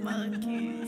Monkeys.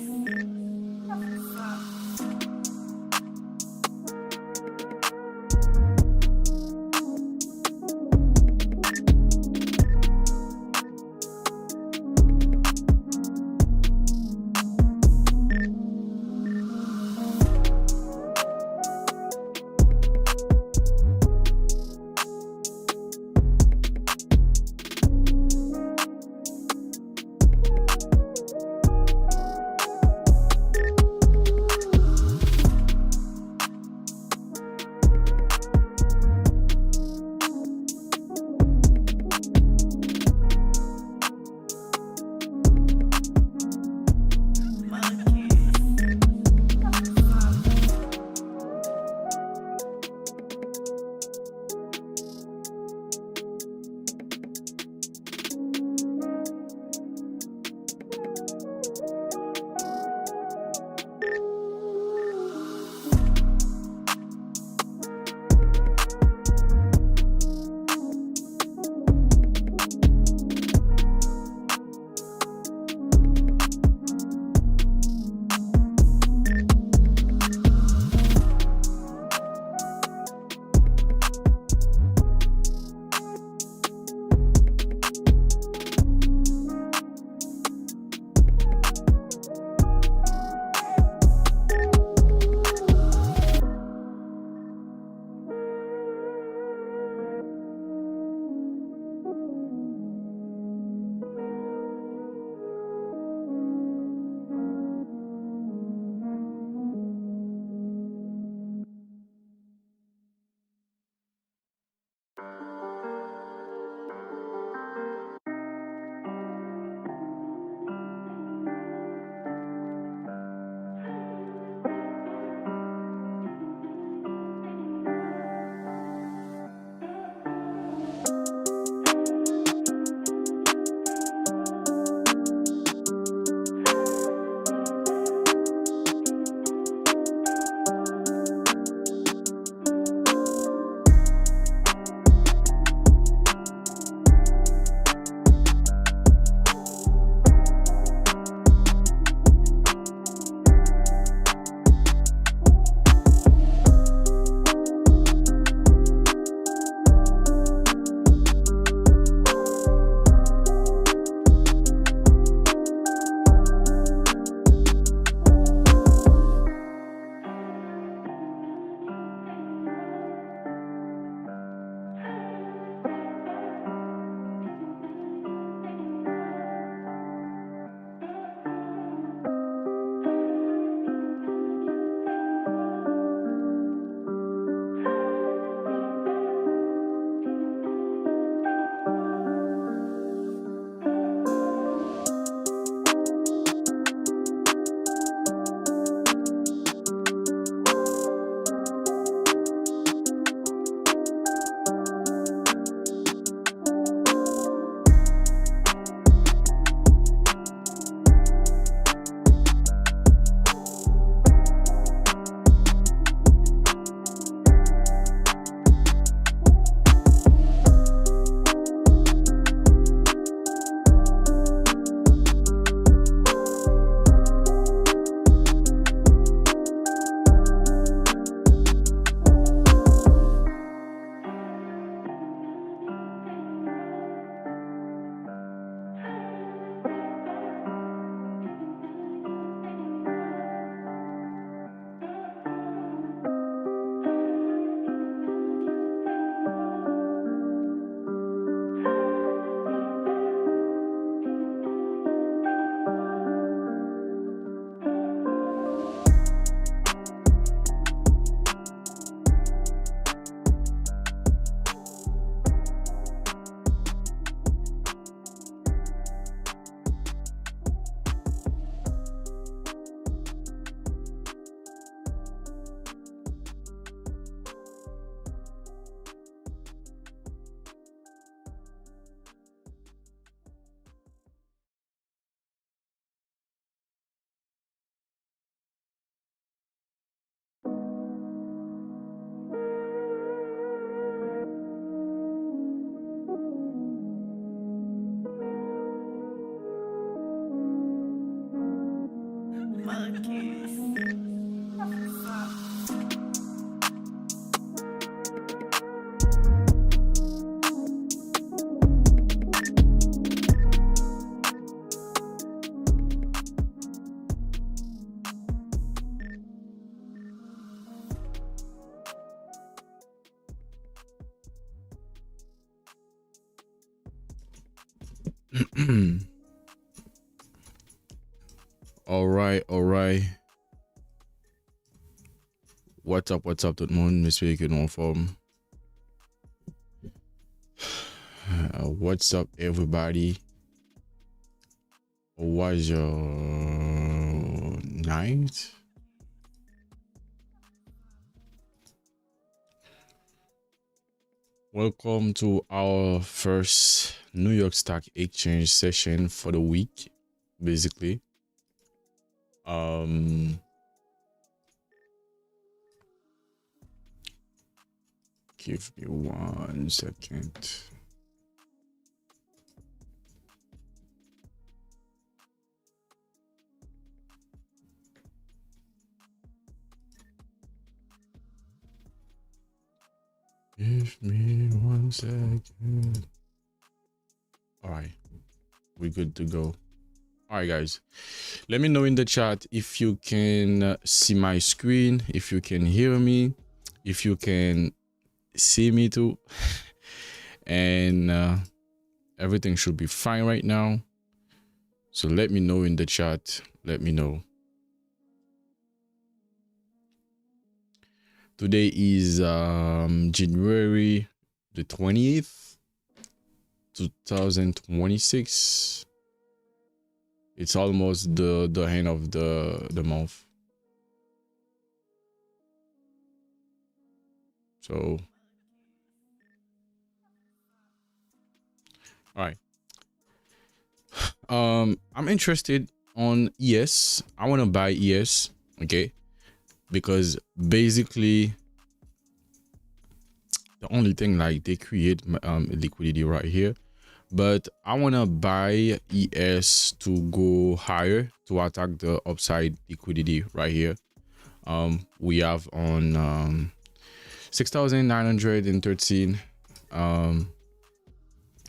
All right. What's up tout le monde? J'espère que nous en forme. What's up everybody? How was your night? Welcome to our first New York Stock Exchange session for the week, basically. Give me 1 second. Give me 1 second. All right, we're good to go. All right, guys, let me know in the chat if you can see my screen, if you can hear me, if you can see me too. And everything should be fine right now. So let me know in the chat. Let me know. Today is January the 20th, 2026. It's almost the end of the month. So, all right. I'm interested on ES. I want to buy ES, okay? Because basically the only thing, like, they create liquidity right here, but I want to buy ES to go higher to attack the upside liquidity right here. We have on 6,913.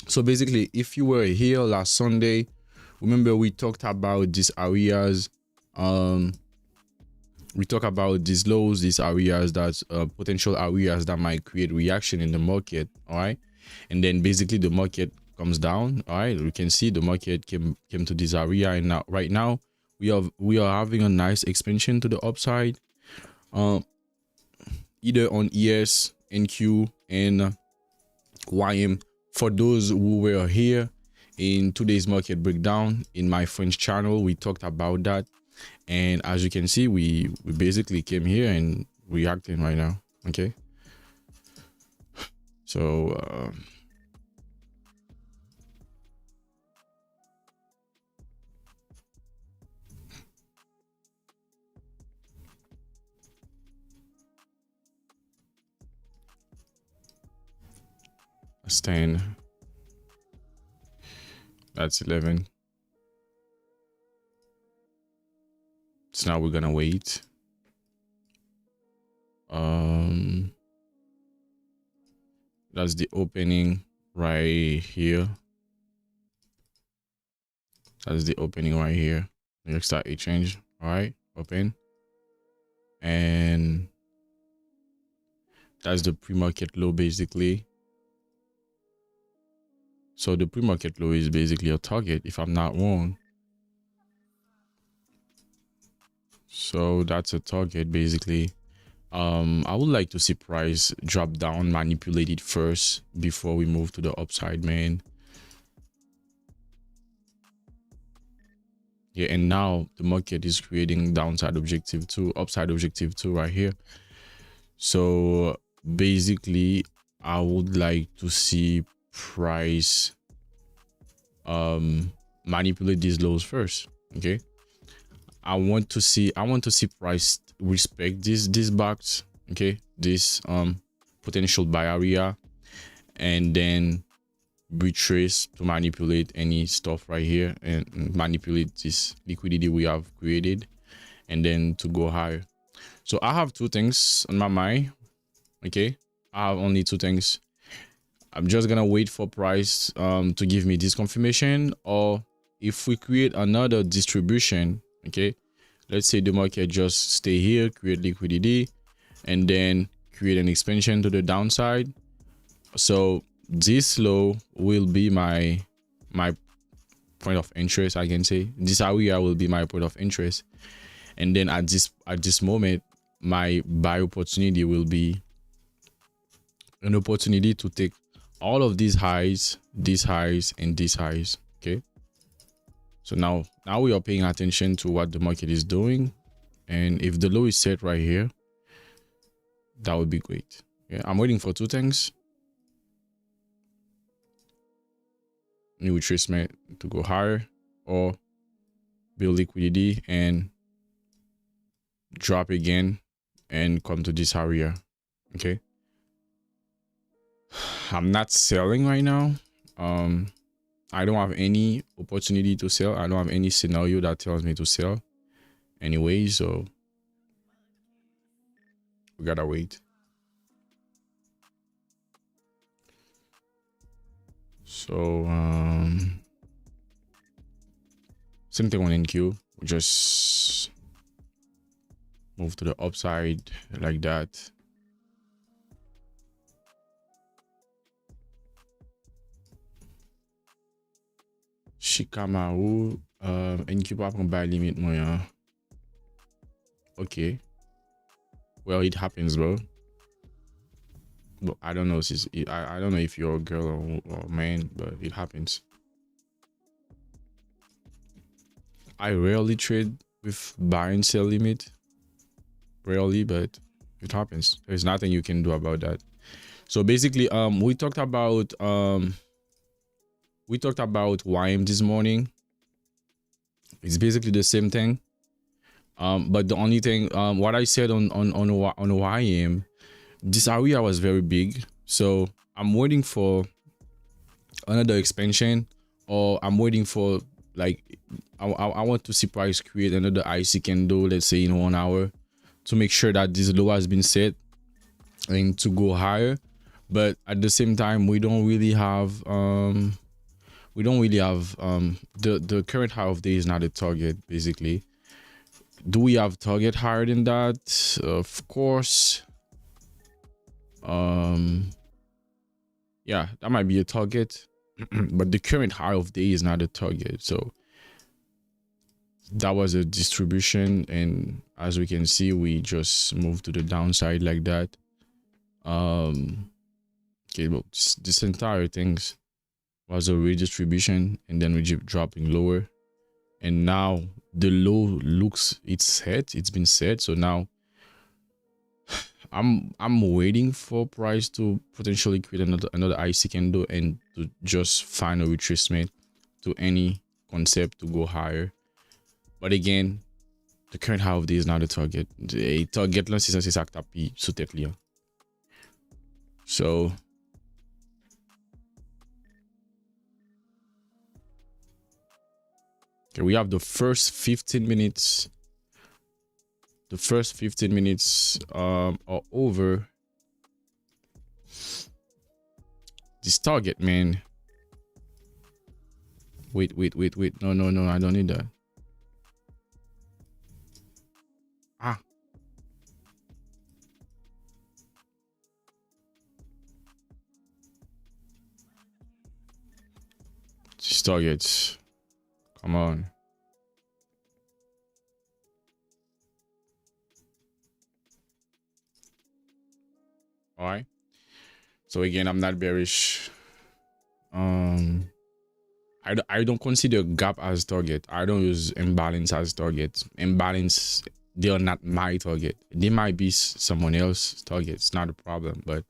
So basically, if you were here last Sunday, remember we talked about these areas. We talk about these lows, these areas, that's potential areas that might create reaction in the market. All right, and then basically the market comes down. All right, we can see the market came to this area, and now right now we are having a nice expansion to the upside, either on ES, NQ, and YM. For those who were here in today's market breakdown in my French channel, we talked about that. And as you can see, we basically came here and reacting right now. Okay, so that's 10, that's 11. So now we're gonna wait. That's the opening right here. That's the opening right here. New York Stock Exchange. All right, open, and that's the pre-market low basically. So the pre-market low is basically a target, if I'm not wrong. So that's a target basically. I would like to see price drop down, manipulate it first before we move to the upside, man. Yeah, and now the market is creating downside objective 2, upside objective 2 right here. So basically I would like to see price manipulate these lows first. Okay, I want to see price respect this box, okay, this potential buy area, and then retrace to manipulate any stuff right here and manipulate this liquidity we have created. and then to go higher. So I have two things on my mind. Okay, I have only two things. I'm just gonna wait for price to give me this confirmation, or if we create another distribution, okay, let's say the market just stay here, create liquidity, and then create an expansion to the downside. So this low will be my point of interest. I can say this area will be my point of interest, and then at this moment, my buy opportunity will be an opportunity to take all of these highs, and these highs. Okay, so now we are paying attention to what the market is doing, and if the low is set right here, that would be great. Yeah, I'm waiting for two things: new retracement to go higher, or build liquidity and drop again and come to this area. Okay, I'm not selling right now. I don't have any opportunity to sell. I don't have any scenario that tells me to sell anyway, so we gotta wait. So same thing on NQ. We just move to the upside like that. Shikamaru, NQ pas prend buy limit moyen. Okay. Well, it happens, bro. But I don't know I don't know if you're a girl or man, but it happens. I rarely trade with buy and sell limit. Rarely, but it happens. There's nothing you can do about that. So basically, we talked about YM this morning. It's basically the same thing. But the only thing, what I said on YM, this area was very big, so I'm waiting for another expansion, or I'm waiting for, like, I want to see price create another IC candle, let's say in 1 hour, to make sure that this low has been set and to go higher. But at the same time, we don't really have the current high of day is not a target. Basically, do we have target higher than that? Of course. Yeah, that might be a target, but the current high of day is not a target. So that was a distribution, and as we can see, we just moved to the downside like that. Okay, well, this entire thing was a redistribution, and then we keep dropping lower, and now the low looks it's been set. So now I'm waiting for price to potentially create another IC candle and to just find a retracement to any concept to go higher. But again, the current high of day is not a target. The target là c'est ça que tapis sous tête li. So okay, we have the first 15 minutes. The first 15 minutes are over. This target, man. Wait. No, I don't need that. These targets. Come on. All right. So again, I'm not bearish. I don't consider gap as target. I don't use imbalance as target. Imbalance, they are not my target. They might be someone else's target. It's not a problem, but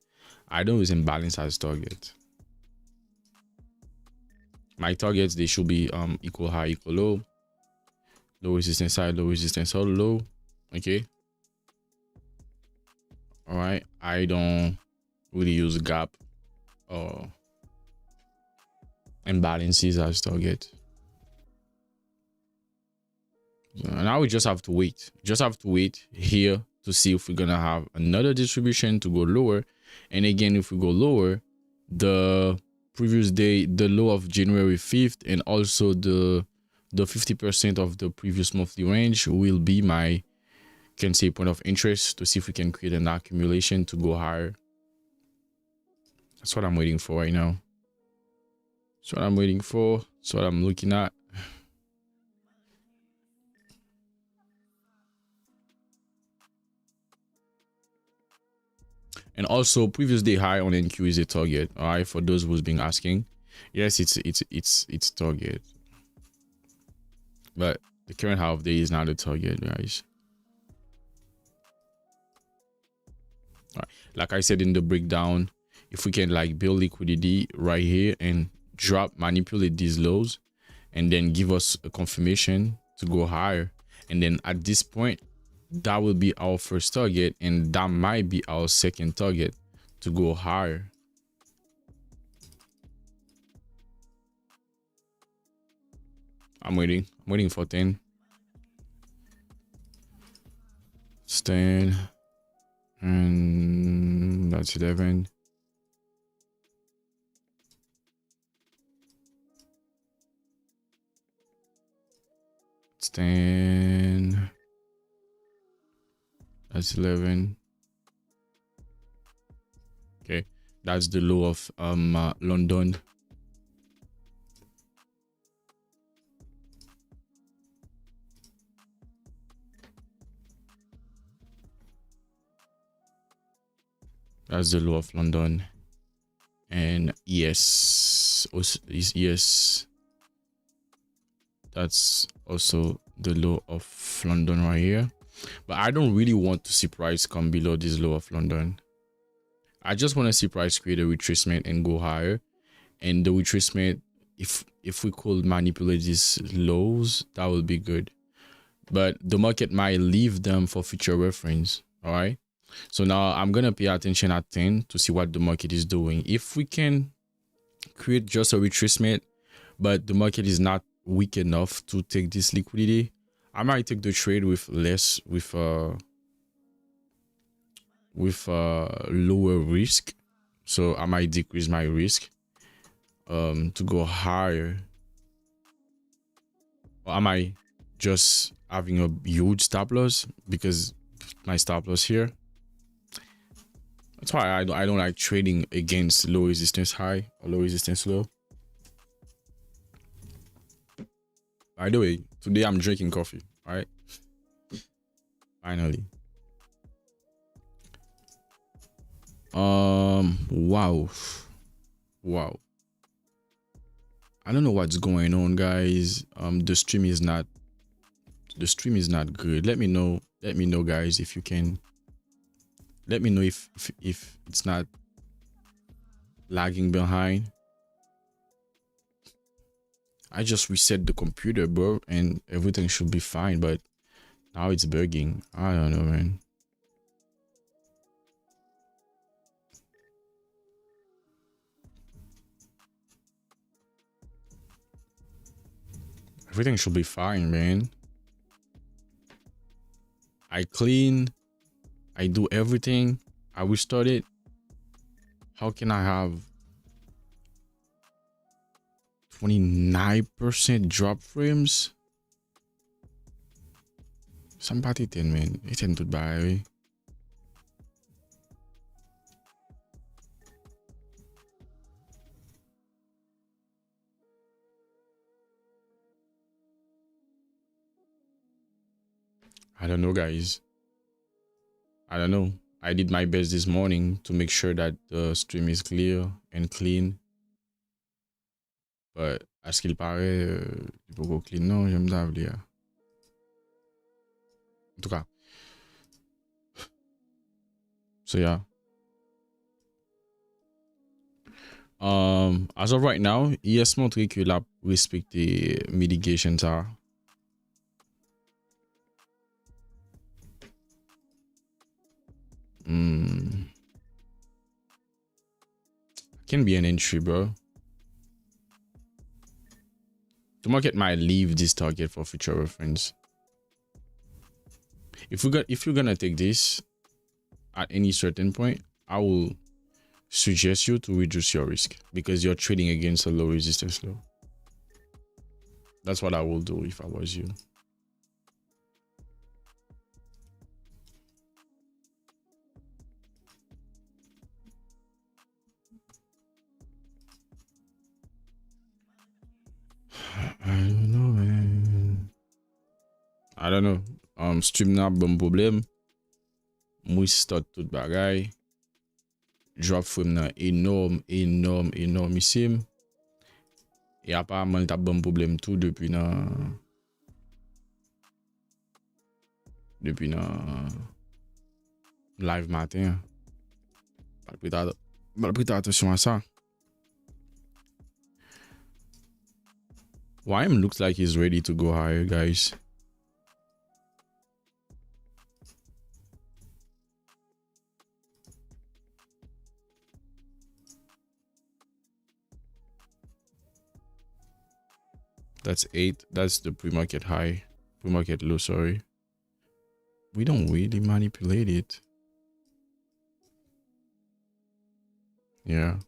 I don't use imbalance as target. My targets, they should be equal high, equal low. Low resistance high, low resistance low. Okay. All right. I don't really use gap or imbalances as target. So now we just have to wait. Just have to wait here to see if we're gonna have another distribution to go lower. And again, if we go lower, the previous day, the low of January 5th, and also the 50% of the previous monthly range will be my, can say, point of interest to see if we can create an accumulation to go higher. That's what I'm waiting for right now. That's what I'm waiting for. That's what I'm looking at. And also, previous day high on NQ is a target. All right, for those who's been asking, yes, it's target, but the current half day is not a target, guys. All right, like I said in the breakdown, if we can like build liquidity right here and drop, manipulate these lows, and then give us a confirmation to go higher, and then at this point, that will be our first target, and that might be our second target to go higher. I'm waiting for 10. It's 10, and that's 11. It's 10. That's 11. Okay, that's the low of London. That's the low of London. And yes, that's also the low of London right here. But I don't really want to see price come below this low of London. I just want to see price create a retracement and go higher. And the retracement, if we could manipulate these lows, that would be good. But the market might leave them for future reference. All right. So now I'm gonna pay attention at 10 to see what the market is doing. If we can create just a retracement, but the market is not weak enough to take this liquidity, I might take the trade with lower risk. So I might decrease my risk to go higher. Or am I just having a huge stop loss because my stop loss here? That's why I don't like trading against low resistance high or low resistance low. By the way, today I'm drinking coffee, all right? Finally. Wow. I don't know what's going on, guys. The stream is not good. Let me know, guys, if you can. Let me know if it's not lagging behind. I just reset the computer, bro, and everything should be fine, but now it's bugging. I don't know, man. Everything should be fine, man. I clean, I do everything, I restart it. How can I have 29% drop frames? Somebody tell me, it's in Dubai. I don't know, guys. I don't know. I did my best this morning to make sure that the stream is clear and clean. But à ce qu'il paraît, il faut qu'on clean. Non, j'aime bien. En tout cas. So yeah. As of right now, ES montré que la respecté mitigation ça. Can be an entry, bro. The market might leave this target for future reference. if you're gonna take this at any certain point, I will suggest you to reduce your risk because you're trading against a low resistance low. That's what I will do if I was you. I don't know, man. I don't know. Stream na bon problem. Mou start tout bagay. Drop frame nan enormissim. Et apparemment, t'as bon problème tout depuis nan live matin. Mal prêter attention à ça. YM looks like he's ready to go higher, guys. That's 8. That's the pre-market high. Pre-market low, sorry. We don't really manipulate it. Yeah.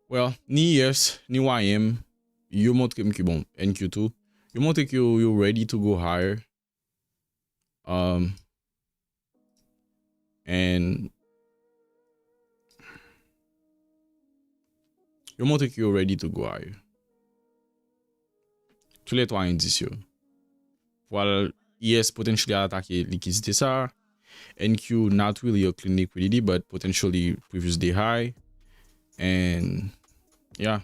Well, ni yes, ni YM. You montre que bon, NQ2. You montre que you're ready to go higher. And you montre que you're ready to go higher. Tous les trois indices. While yes, potentially attaquer liquidité ça. NQ not really a clean liquidity, but potentially previous day high. And yeah.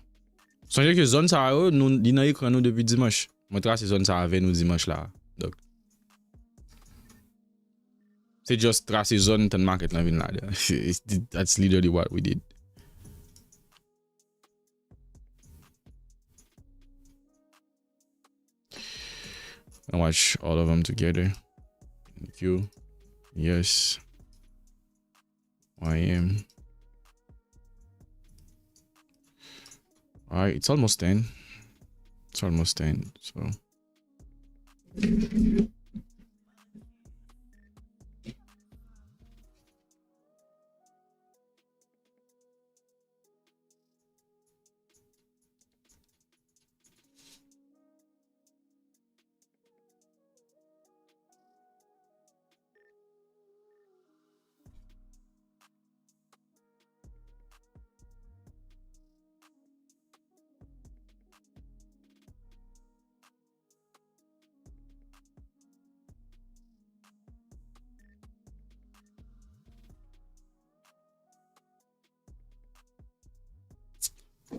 Songez que zone ça nous dit dans écran nous depuis dimanche. Moi trace zone ça avec nous dimanche là. Donc c'est just trace zone tan market là vinn là. That's literally what we did. I watch all of them together. Thank you. Yes. YM. Alright, it's almost 10. It's almost 10, so.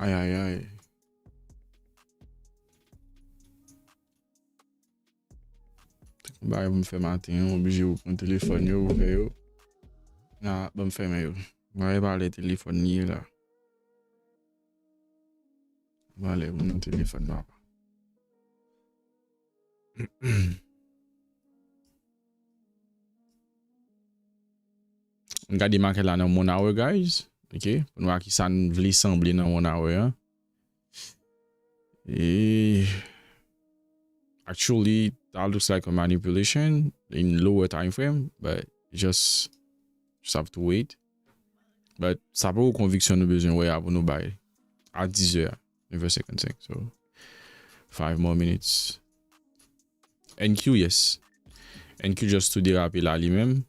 Aïe. Bah, vous me faites matin, obligé de prendre le téléphone, vous faites. Ah, bon, me fait, mais vous allez parler le téléphone, là. Vous allez prendre le téléphone, là. Regardez marqué là dans mon hour, guys. OK? Pour voir qui ça ne veut sembler dans mon hour. Hein? Et actually, that looks like a manipulation in lower time frame, but just have to wait. But ça peut conviction nous besoin ouais pour nous buy à 10h, 9h55. So 5 more minutes. NQ, yes. NQ just to déraper là lui-même.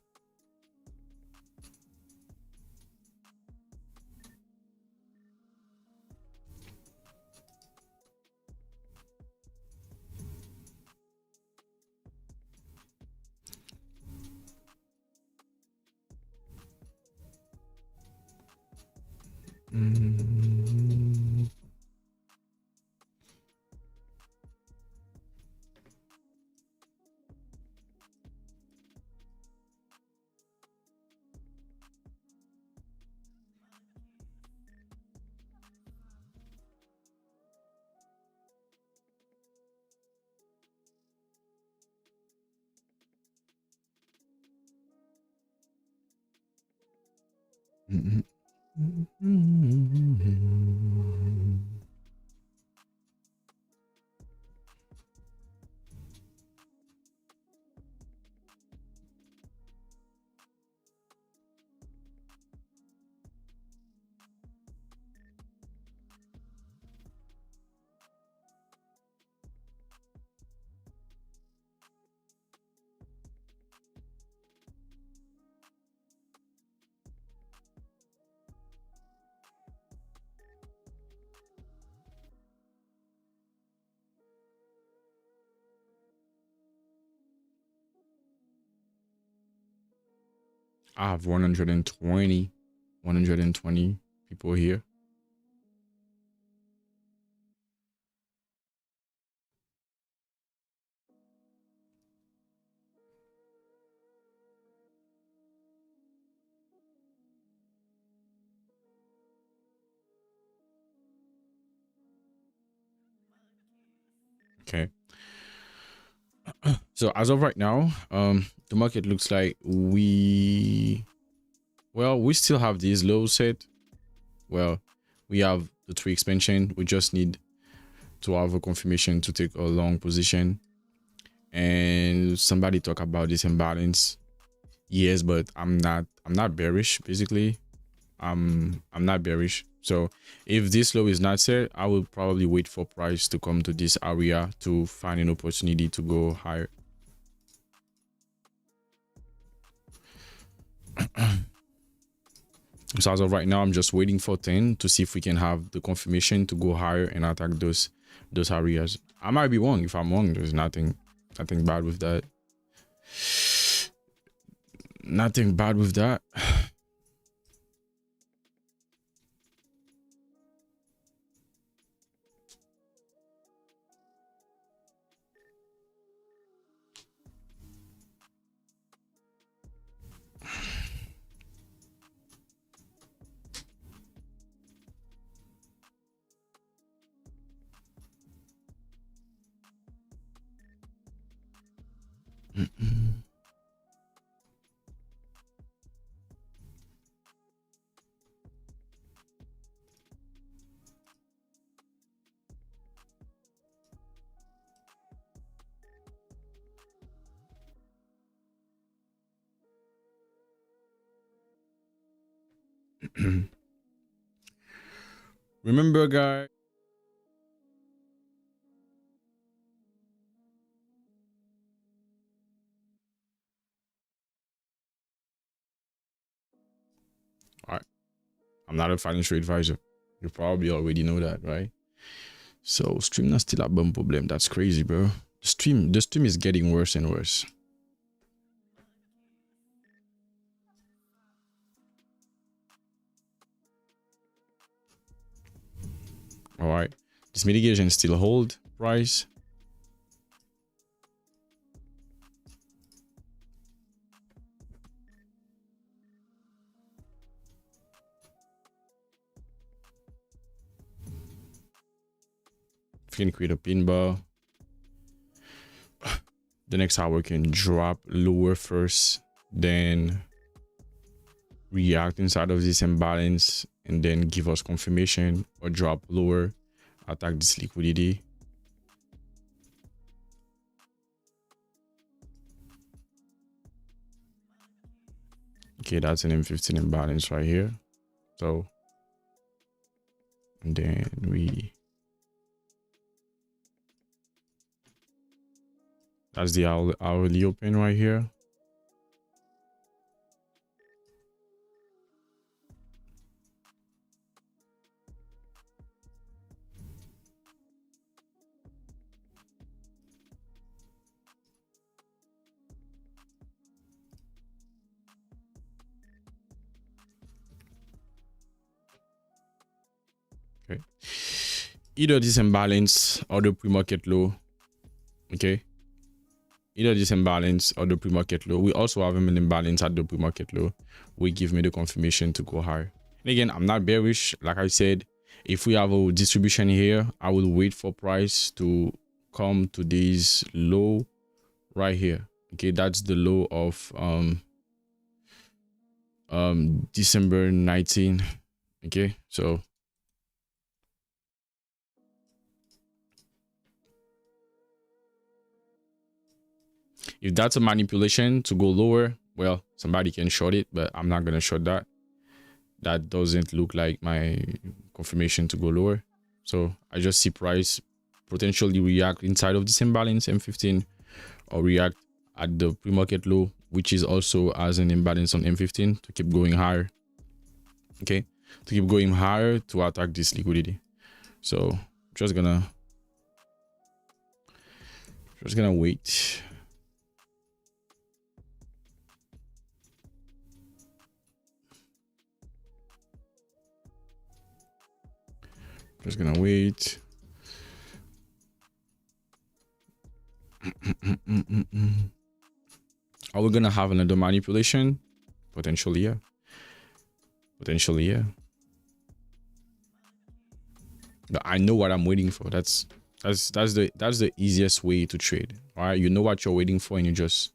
I have 120 people here. Okay. So as of right now, the market looks like we still have these lows set. Well, we have the 3 expansion. We just need to have a confirmation to take a long position. And somebody talk about this imbalance. Yes, but I'm not bearish. Basically, I'm not bearish. So if this low is not set, I will probably wait for price to come to this area to find an opportunity to go higher. So as of right now, I'm just waiting for 10 to see if we can have the confirmation to go higher and attack those areas. I might be wrong. If I'm wrong, there's nothing bad with that. Nothing bad with that. Remember, guys. All right. I'm not a financial advisor. You probably already know that, right? So stream not still a bum problem. That's crazy, bro. The stream is getting worse and worse. All right. This mitigation still hold price. If you can create a pin bar, the next hour can drop lower first, then react inside of this imbalance, and then give us confirmation or drop lower, attack this liquidity. Okay, that's an M15 imbalance right here. So, and then that's the hourly open right here. Okay. Either this imbalance or the pre-market low. Okay. Either this imbalance or the pre-market low. We also have an imbalance at the pre-market low. We give me the confirmation to go higher. And again, I'm not bearish. Like I said, if we have a distribution here, I will wait for price to come to this low right here. Okay, that's the low of December 19. Okay, so if that's a manipulation to go lower, well, somebody can short it, but I'm not gonna short that. That doesn't look like my confirmation to go lower. So I just see price potentially react inside of this imbalance M15 or react at the pre-market low, which is also as an imbalance on M15 to keep going higher. Okay, to keep going higher to attack this liquidity. So just gonna wait. Just gonna wait. Are we gonna have another manipulation? Potentially, yeah. Potentially, yeah. But I know what I'm waiting for. That's the easiest way to trade. All right, you know what you're waiting for, and you just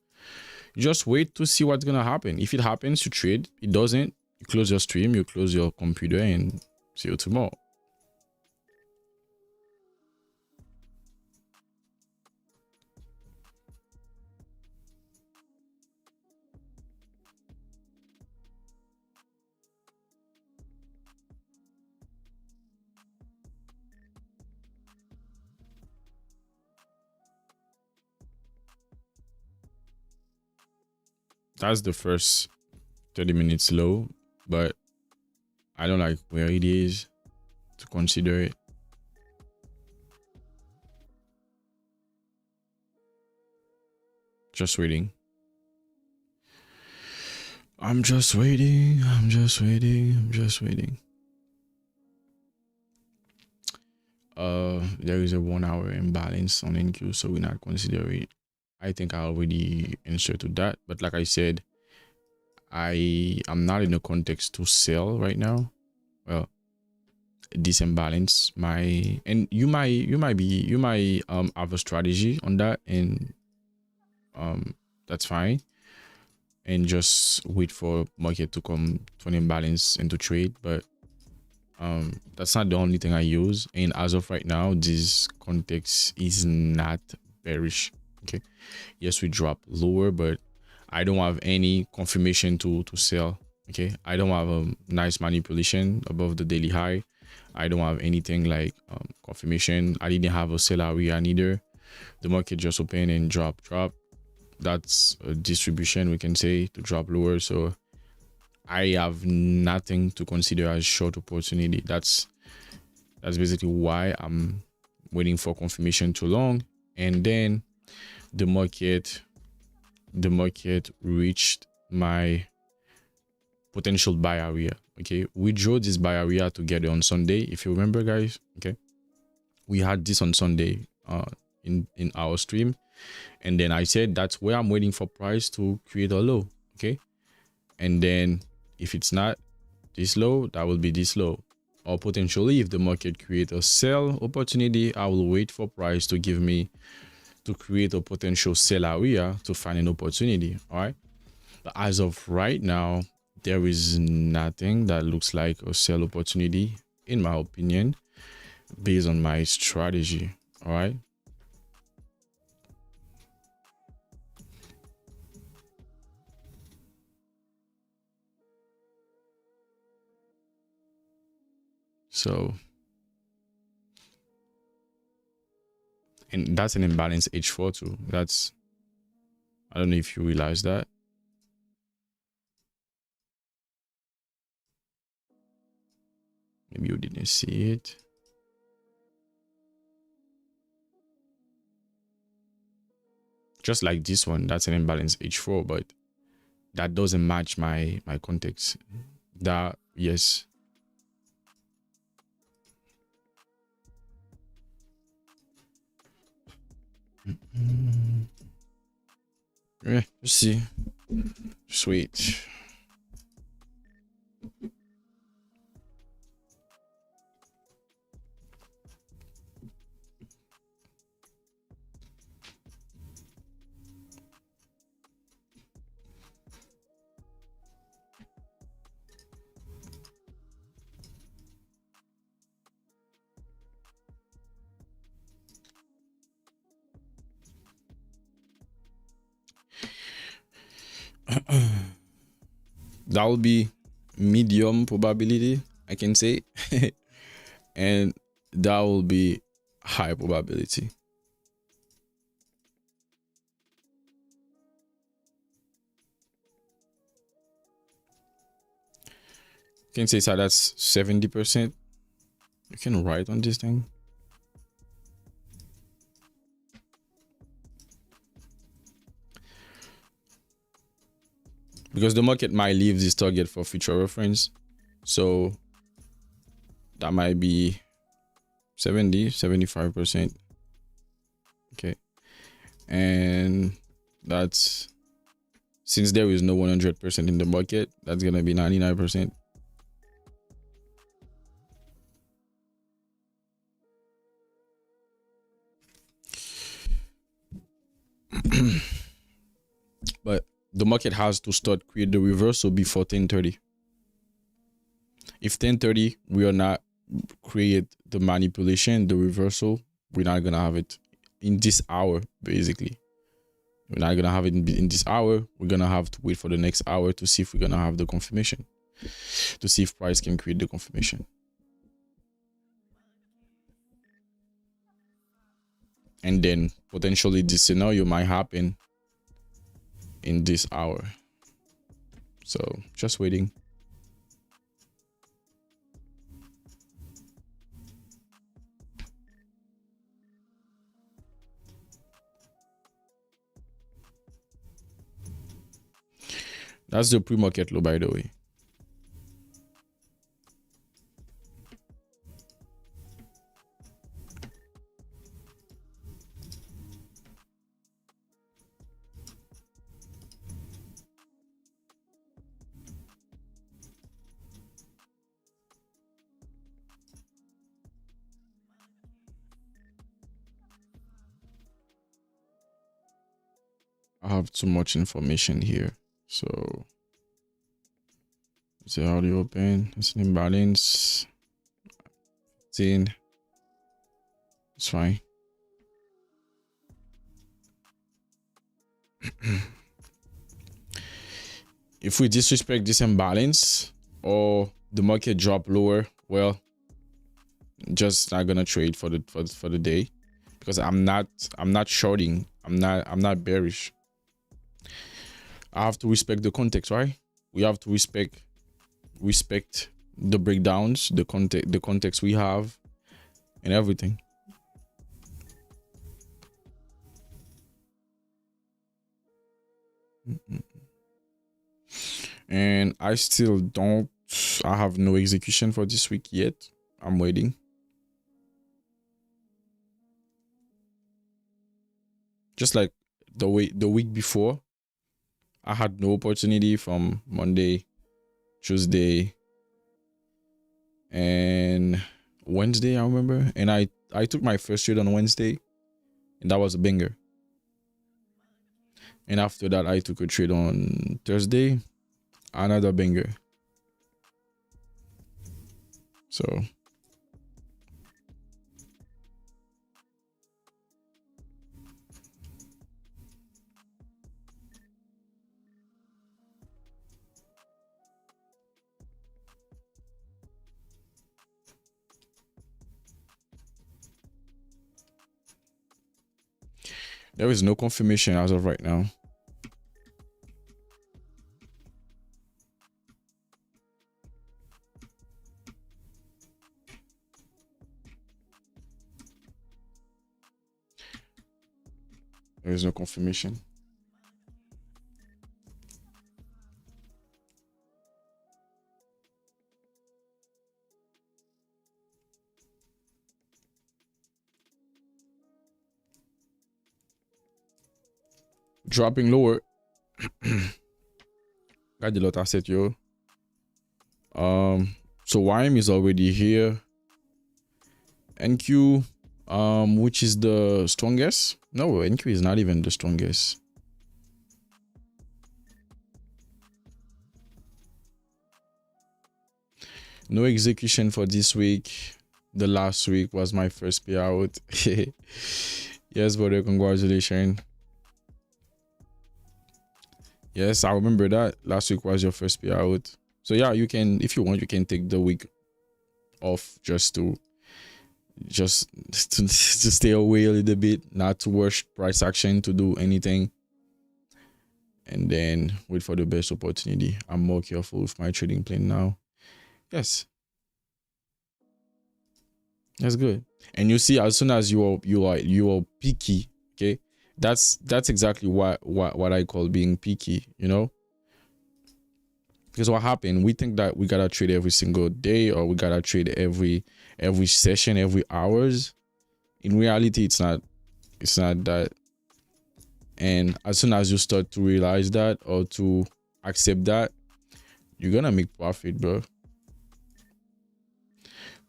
wait to see what's gonna happen. If it happens, you trade. It doesn't, you close your stream, you close your computer, and see you tomorrow. That's the first 30 minutes low, but I don't like where it is to consider it. Just waiting. I'm just waiting. I'm just waiting. I'm just waiting. There is a 1 hour imbalance on NQ, so we're not considering it. I think I already answered to that, but like I said, I'm not in a context to sell right now. Well, this imbalance, and you might have a strategy on that, and that's fine, and just wait for market to come to an imbalance and to trade. But that's not the only thing I use, and as of right now, this context is not bearish. Okay, yes, we drop lower, but I don't have any confirmation to sell. Okay, I don't have a nice manipulation above the daily high. I don't have anything like confirmation. I didn't have a sell area neither. The market just opened and drop. That's a distribution, we can say, to drop lower. So I have nothing to consider as short opportunity. That's basically why I'm waiting for confirmation too long, and then the market reached my potential buy area. Okay, we drew this buy area together on Sunday, if you remember, guys. Okay, we had this on Sunday in our stream, and then I said that's where I'm waiting for price to create a low. Okay, and then if it's not this low, that will be this low, or potentially if the market create a sell opportunity, I will wait for price to give me to create a potential sell area to find an opportunity. All right, but as of right now, there is nothing that looks like a sell opportunity, in my opinion, based on my strategy. All right, so, and that's an imbalance H4 too. That's, I don't know if you realize that. Maybe you didn't see it. Just like this one, that's an imbalance H4, but that doesn't match my context. That, yes. Yeah, let's see. Sweet. That will be medium probability, I can say. And that will be high probability. You can say, so that's 70%. You can write on this thing. Because the market might leave this target for future reference. So that might be 75%. Okay, and that's, since there is no 100% in the market, that's gonna be 99%. But the market has to start create the reversal before 10:30. If 10:30 we are not create the manipulation, the reversal, we're not gonna have it in this hour. Basically, we're not gonna have it in this hour. We're gonna have to wait for the next hour to see if we're gonna have the confirmation, to see if price can create the confirmation. And then potentially this scenario might happen in this hour. So just waiting. That's the pre-market low, by the way. I have too much information here. So it's already open. It's an imbalance. 10. It's fine. If we disrespect this imbalance or the market drop lower, well, just not gonna trade for the day, because I'm not shorting. I'm not bearish. I have to respect the context, right? We have to respect the breakdowns, the context we have, and everything. And I have no execution for this week yet. I'm waiting. Just like the week before, I had no opportunity from Monday, Tuesday, and Wednesday, I remember. And I took my first trade on Wednesday, and that was a banger. And after that, I took a trade on Thursday, another banger. So there is no confirmation as of right now. There is no confirmation. Dropping lower. Got the lot asset, yo. So YM is already here. NQ, which is the strongest? No, NQ is not even the strongest. No execution for this week. The last week was my first payout. Yes, brother, congratulations. Yes, I remember that. Last week was your first payout. So yeah, you can, if you want, you can take the week off just to stay away a little bit, not to rush price action to do anything, and then wait for the best opportunity. I'm more careful with my trading plan now. Yes, that's good. And you see, as soon as you are picky, okay, that's exactly what I call being picky, you know. Because what happened, we think that we gotta trade every single day, or we gotta trade every session, every hours. In reality, it's not that. And as soon as you start to realize that, or to accept that, you're gonna make profit, bro.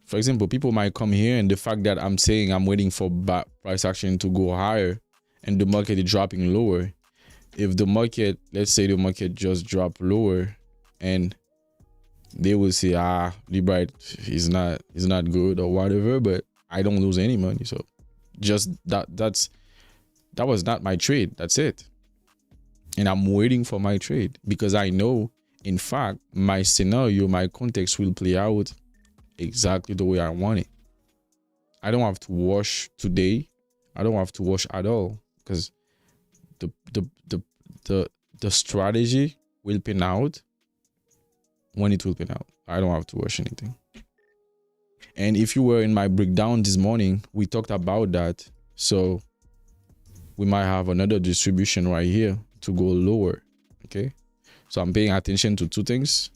For example, people might come here, and the fact that I'm saying I'm waiting for price action to go higher and the market is dropping lower. If the market, let's say the market just dropped lower, and they will say, LeBRIGHT is not good or whatever, but I don't lose any money. So just that was not my trade. That's it. And I'm waiting for my trade because I know, in fact, my scenario, my context will play out exactly the way I want it. I don't have to wash today. I don't have to wash at all, because the strategy will pan out when it will pan out. I don't have to wash anything. And if you were in my breakdown this morning, we talked about that. So we might have another distribution right here to go lower. Okay. So I'm paying attention to two things.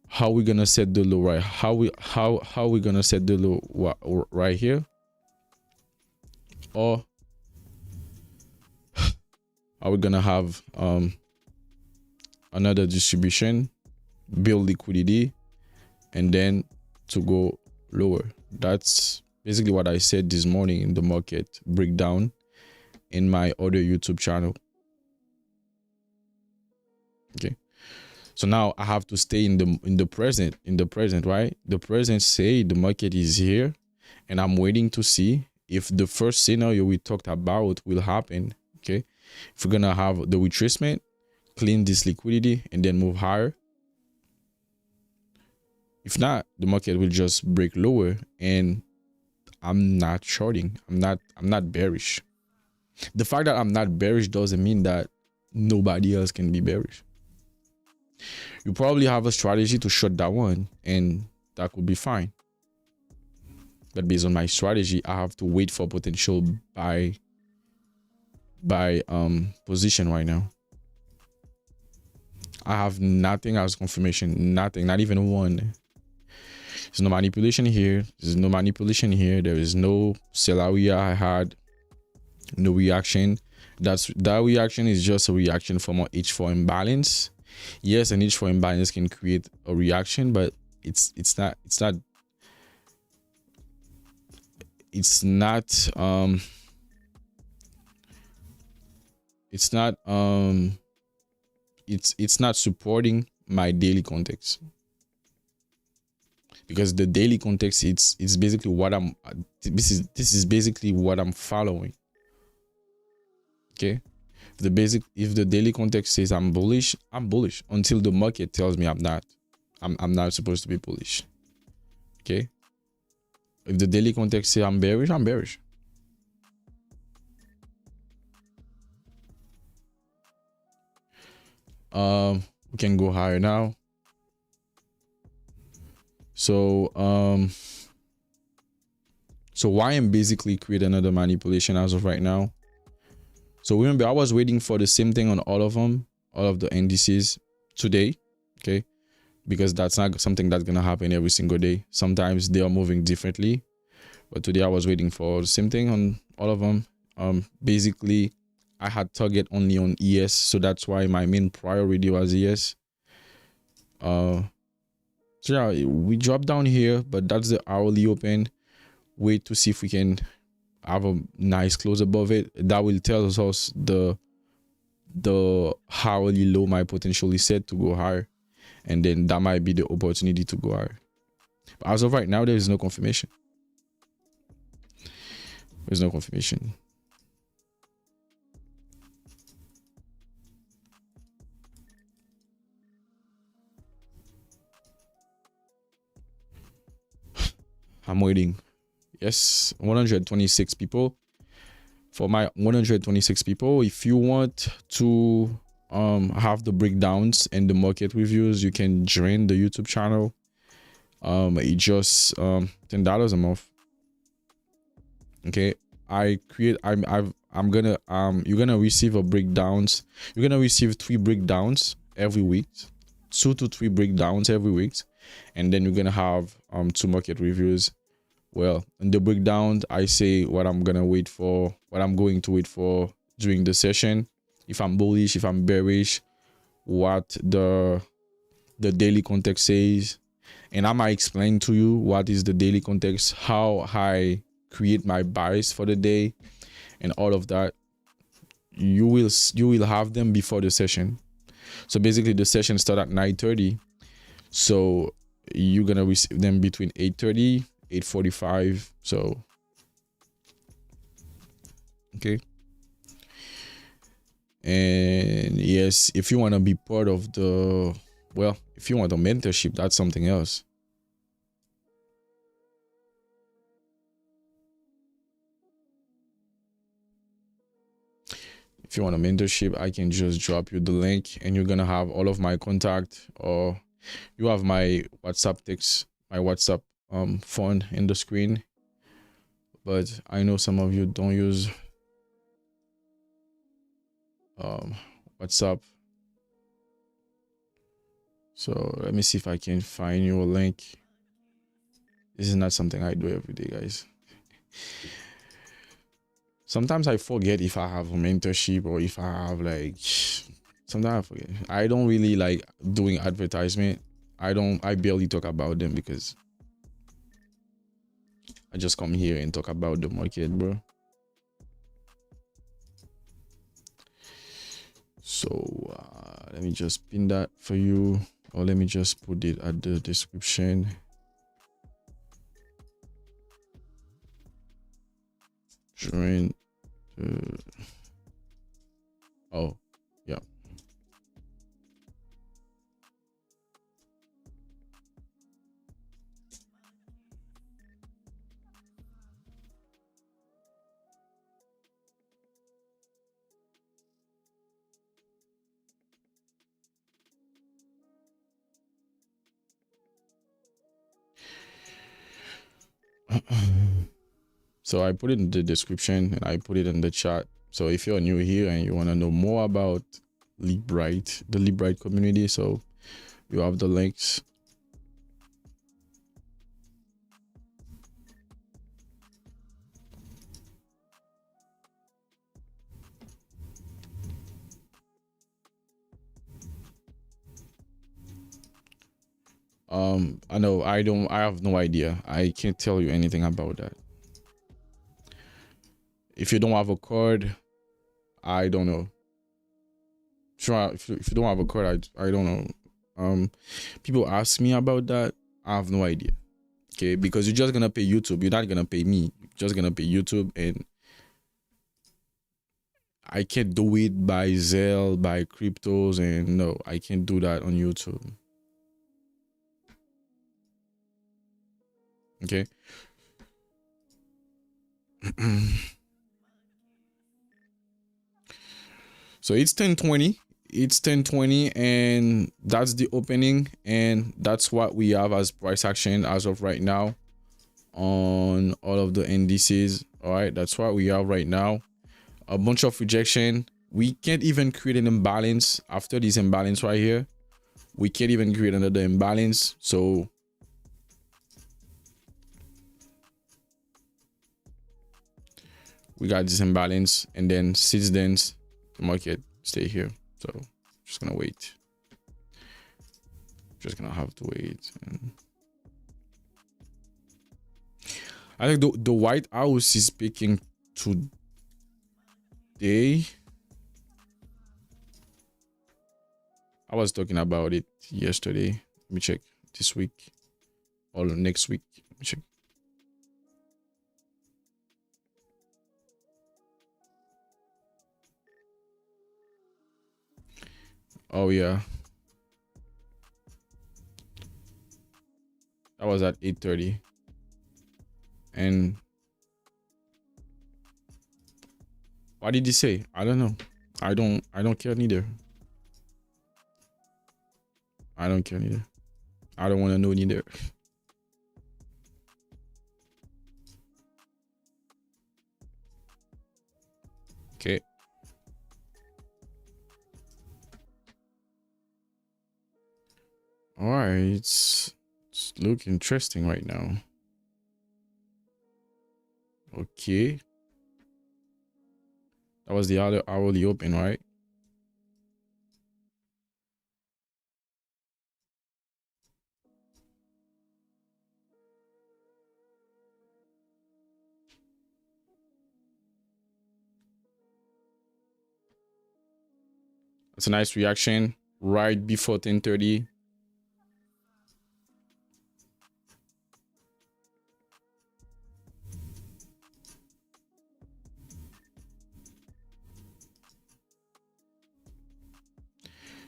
How we gonna set the low, right? How we gonna set the low right here? Or are we gonna have another distribution, build liquidity, and then to go lower? That's basically what I said this morning in the market breakdown in my other YouTube channel. Okay. So now I have to stay in the present, right? The present, say the market is here, and I'm waiting to see if the first scenario we talked about will happen. Okay. If we're gonna have the retracement, clean this liquidity, and then move higher. If not, the market will just break lower, and I'm not shorting. I'm not bearish. The fact that I'm not bearish doesn't mean that nobody else can be bearish. You probably have a strategy to short that one, and that could be fine. But based on my strategy, I have to wait for potential buy position right now. I have nothing as confirmation, nothing, not even one. There's no manipulation here. There's no manipulation here. There is no sell area I had, no reaction. That reaction is just a reaction from an H4 imbalance. Yes, an H4 imbalance can create a reaction, but it's not supporting my daily context, because the daily context it's basically what this is basically what I'm following. Okay. If the daily context says I'm bullish, I'm bullish until the market tells me I'm not. I'm not supposed to be bullish. Okay. If the daily context says I'm bearish, I'm bearish. We can go higher now. So YM basically create another manipulation as of right now. So remember, I was waiting for the same thing on all of them, all of the indices today, okay? Because that's not something that's gonna happen every single day. Sometimes they are moving differently, but today I was waiting for the same thing on all of them. Basically, I had target only on ES, so that's why my main priority was ES. So yeah, we dropped down here, but that's the hourly open. Wait to see if we can have a nice close above it. That will tell us the hourly low might potentially set to go higher, and then that might be the opportunity to go higher. But as of right now, there is no confirmation. There's no confirmation. I'm waiting. Yes, 126 people. For my 126 people, if you want to have the breakdowns and the market reviews, you can join the YouTube channel. It's just $10 a month. Okay, I'm gonna you're gonna receive a breakdowns. You're gonna receive 3 breakdowns every week. 2 to 3 breakdowns every week, and then you're gonna have 2 market reviews. Well, in the breakdown, I say what I'm going to wait for during the session. If I'm bullish, if I'm bearish, what the daily context says, and I might explain to you what is the daily context, how I create my bias for the day, and all of that. You will have them before the session. So basically, the session start at 9:30. So you're gonna receive them between 8:30, 8:45. So okay. And yes, if you want to be part of if you want a mentorship, that's something else. If you want a mentorship, I can just drop you the link, and you're gonna have all of my contact, or you have my WhatsApp text, my WhatsApp phone in the screen. But I know some of you don't use WhatsApp. So let me see if I can find you a link. This is not something I do every day, guys. Sometimes I forget if I have a mentorship, or if I have sometimes I forget. I don't really like doing advertisement. I barely talk about them, because I just come here and talk about the market, bro. So let me just pin that for you, or let me just put it at the description. Join oh yeah. So I put it in the description, and I put it in the chat. So if you're new here and you want to know more about LeBRIGHT, the LeBRIGHT community, so you have the links. I know I have no idea. I can't tell you anything about that. If you don't have a card, I don't know. Sure, if you don't have a card, I don't know. People ask me about that. I have no idea. Okay, because you're just gonna pay YouTube. You're not gonna pay me. You're just gonna pay YouTube, and I can't do it by Zelle, by cryptos, and no, I can't do that on YouTube. Okay. So it's 10:20. It's 10:20, and that's the opening, and that's what we have as price action as of right now on all of the indices. All right, that's what we have right now. A bunch of rejection. We can't even create an imbalance after this imbalance right here. We can't even create another imbalance. So we got this imbalance, and then since then the market stay here. So just gonna wait. Just gonna have to wait. And I think the White House is speaking today. I was talking about it yesterday. Let me check this week or next week. Let me check. Oh yeah, that was at 8:30. And what did he say? I don't know. I don't care neither. I don't care neither. I don't want to know neither. Okay. All right, it's look interesting right now. Okay, that was the other hourly open, right? That's a nice reaction right before 10:30.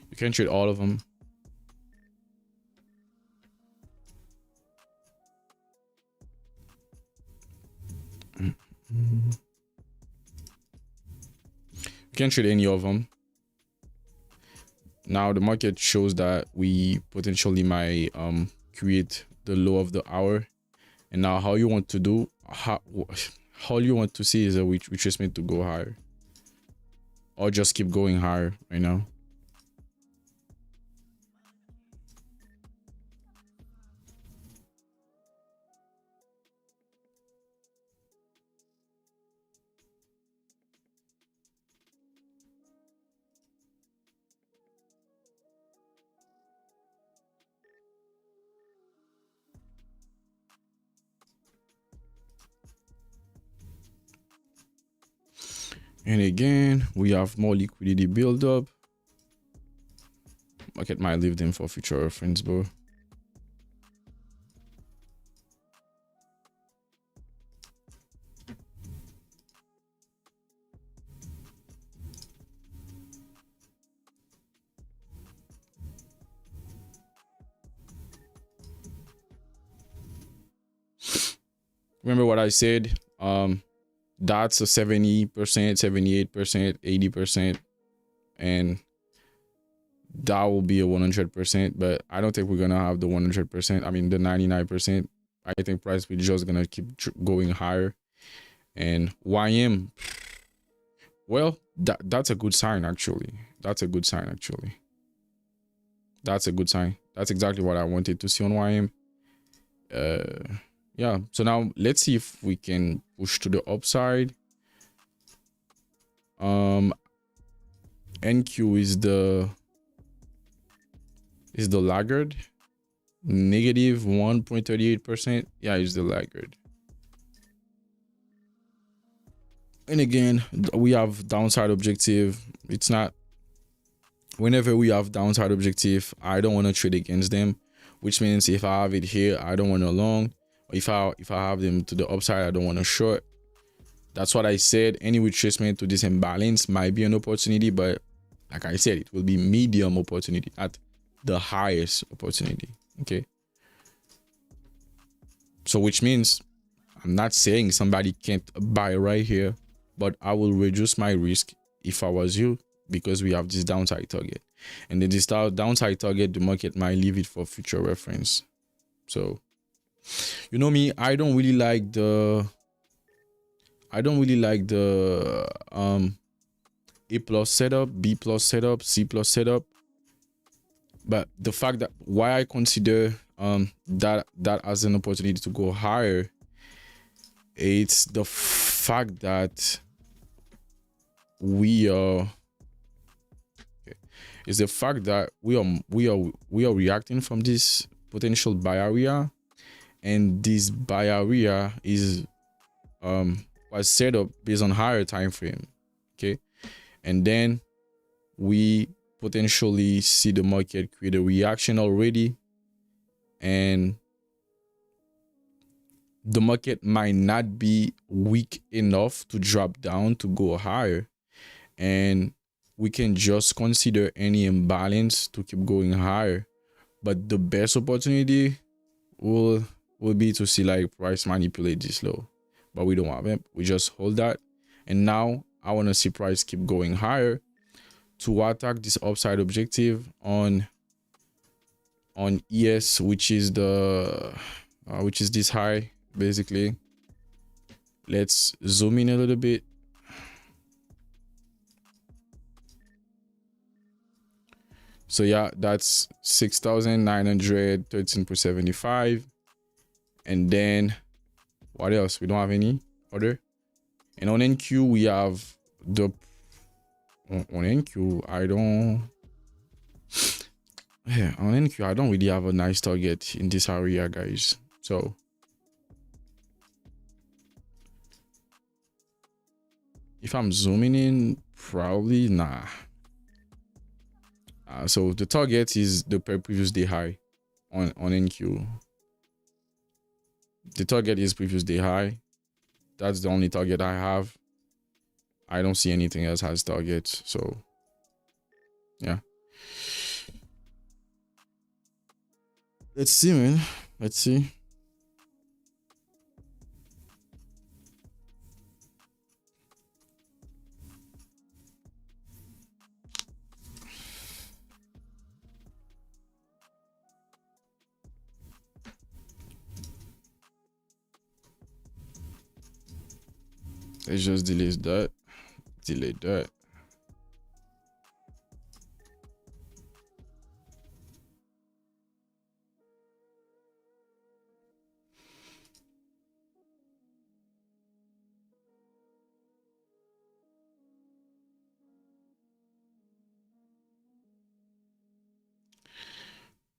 You can trade all of them. You can trade any of them. Now the market shows that we potentially might create the low of the hour, and now how you want to do how you want to see is a retracement to go higher, or just keep going higher right now. And again, we have more liquidity buildup. Market might leave them for future reference, bro. Remember what I said? That's a 70%, 78%, 80%, and that will be a 100%. But I don't think we're gonna have the 100%. I mean, the 99%. I think price will just gonna keep going higher. And YM, well, that's a good sign actually. That's a good sign actually. That's a good sign. That's exactly what I wanted to see on YM. Yeah, so now let's see if we can push to the upside. NQ is the laggard, negative 1.38%. Yeah, is the laggard. And again, we have downside objective. It's not, whenever we have downside objective, I don't want to trade against them, which means if I have it here, I don't want to long. If I have them to the upside, I don't want to short. That's what I said. Any retracement to this imbalance might be an opportunity, but like I said, it will be medium opportunity at the highest opportunity. Okay, so which means I'm not saying somebody can't buy right here, but I will reduce my risk if I was you, because we have this downside target, and then this downside target, the market might leave it for future reference. So you know me, I don't really like the A plus setup, B plus setup, C plus setup. But the fact that why I consider that as an opportunity to go higher, it's the fact that we are reacting from this potential buy area, and this buy area is was set up based on higher time frame. Okay, and then we potentially see the market create a reaction already, and the market might not be weak enough to drop down to go higher, and we can just consider any imbalance to keep going higher. But the best opportunity will be to see like price manipulate this low, but we don't have it. We just hold that, and now I want to see price keep going higher to attack this upside objective on ES, which is this high basically. Let's zoom in a little bit. So yeah, that's 6,913.75. And then what else? We don't have any other. And on NQ we have the on NQ I don't yeah, on NQ I don't really have a nice target in this area, guys. So if I'm zooming in, probably nah. So the target is the previous day high on NQ. The target is previous day high. That's the only target I have. I don't see anything else has targets. So yeah. Let's see, man. Let's see. Let's just delete that. Delete that.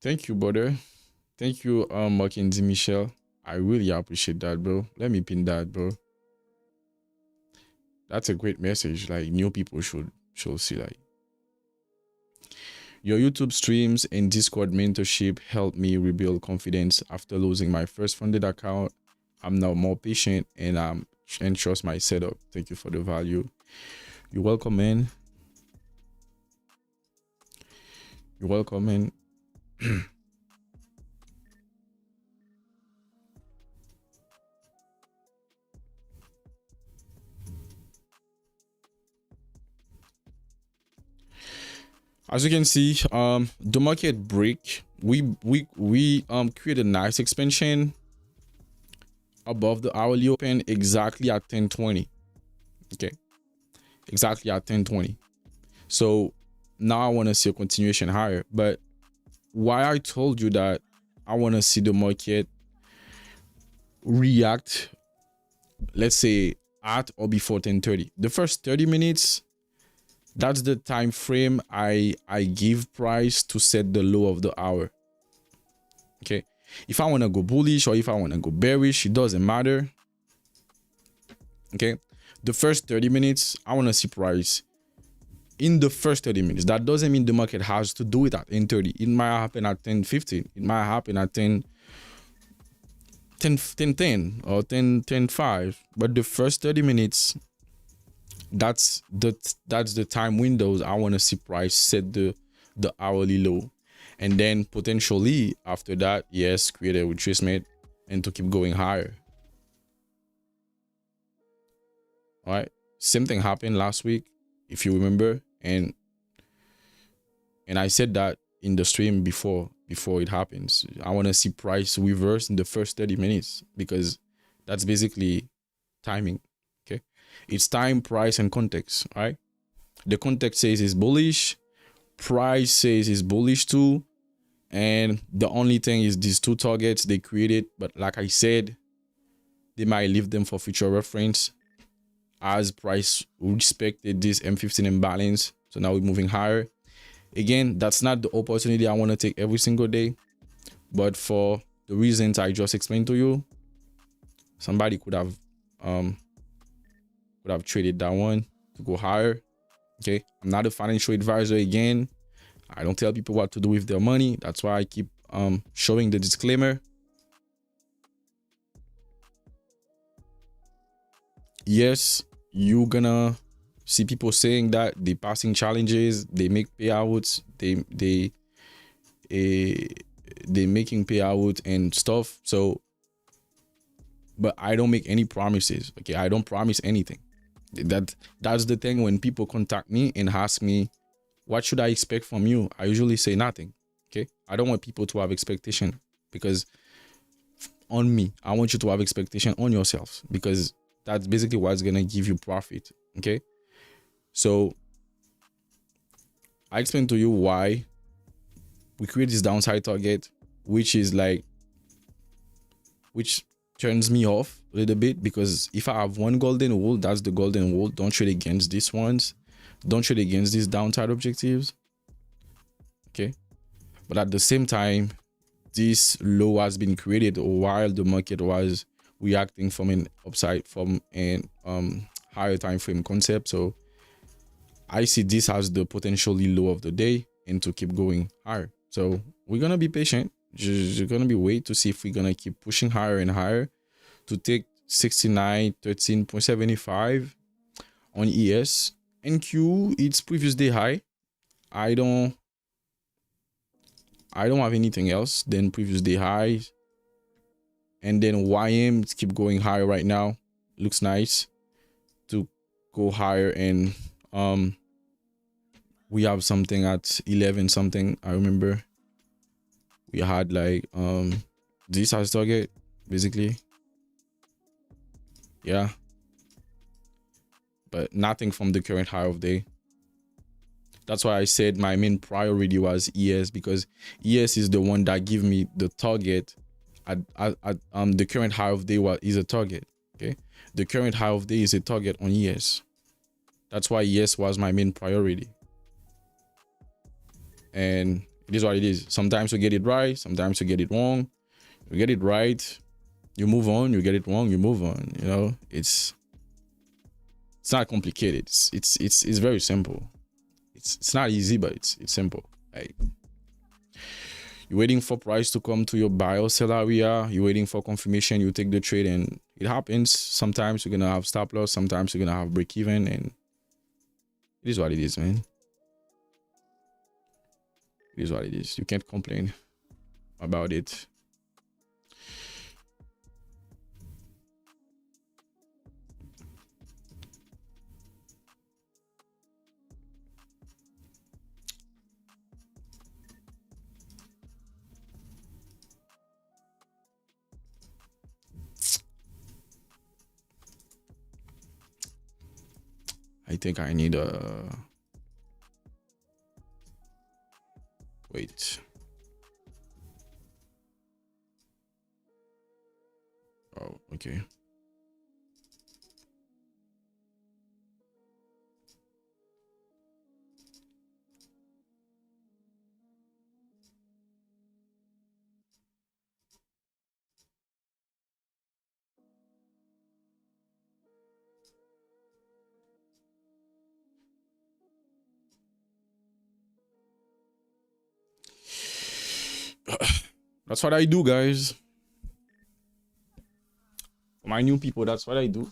Thank you, brother. Thank you, Mackenzie Michelle. I really appreciate that, bro. Let me pin that, bro. That's a great message. Like, new people should see, like, your YouTube streams and Discord mentorship helped me rebuild confidence after losing my first funded account. I'm now more patient and trust my setup. Thank you for the value. You're welcome, man. You're welcome, man. As you can see, the market break, we create a nice expansion above the hourly open exactly at 10:20. Okay, exactly at 10:20. So now I want to see a continuation higher. But why I told you that I want to see the market react, let's say at or before 10:30. The first 30 minutes, that's the time frame I give price to set the low of the hour. Okay, if I want to go bullish or if I want to go bearish, it doesn't matter. Okay, the first 30 minutes I want to see price in the first 30 minutes. That doesn't mean the market has to do it at 10:30. It might happen at 10:15. It might happen at 10 or 10:5. But the first 30 minutes, that's the time windows I want to see price set the hourly low, and then potentially after that, yes, create a retracement and to keep going higher. All right, same thing happened last week, if you remember, and I said that in the stream before it happens. I want to see price reverse in the first 30 minutes because that's basically timing. Okay, it's time, price, and context. All right, the context says it's bullish, price says it's bullish too, and the only thing is these two targets they created, but like I said, they might leave them for future reference as price respected this M15 imbalance. So now we're moving higher. Again, that's not the opportunity I want to take every single day, but for the reasons I just explained to you, somebody could have traded that one to go higher. Okay, I'm not a financial advisor. Again, I don't tell people what to do with their money. That's why I keep showing the disclaimer. Yes, you're gonna see people saying that they passing challenges, they make payouts, they making payout and stuff. So, but I don't make any promises. Okay, I don't promise anything. That's the thing. When people contact me and ask me what should I expect from you, I usually say nothing. Okay, I don't want people to have expectation, because on me, I want you to have expectation on yourself, because that's basically what's gonna give you profit. Okay, so I explained to you why we create this downside target, which turns me off a little bit, because if I have one golden rule, that's the golden rule. Don't trade against these ones. Don't trade against these downside objectives. Okay. But at the same time, this low has been created while the market was reacting from an upside, from an higher time frame concept. So I see this as the potentially low of the day and to keep going higher. So we're gonna be patient. You're gonna be wait to see if we're gonna keep pushing higher and higher to take 69 13.75 on ES. And Q, it's previous day high. I don't have anything else than previous day highs. And then YM keep going higher right now. Looks nice to go higher. And we have something at 11 something. I remember we had like this as target basically. Yeah, but nothing from the current high of day. That's why I said my main priority was ES, because ES is the one that give me the target at the current high of day is a target. Okay, the current high of day is a target on ES. That's why ES was my main priority. And it is what it is. Sometimes you get it right, sometimes you get it wrong. You get it right, you move on. You get it wrong, you move on. You know, it's not complicated. It's very simple. It's not easy, but it's simple. Like, you're waiting for price to come to your buy or sell area. You're waiting for confirmation. You take the trade, and it happens. Sometimes you're gonna have stop loss. Sometimes you're gonna have break even, and it is what it is, man. It is what it is. You can't complain about it. I think I need a wait. Oh, okay. That's what I do, guys. For my new people, that's what I do.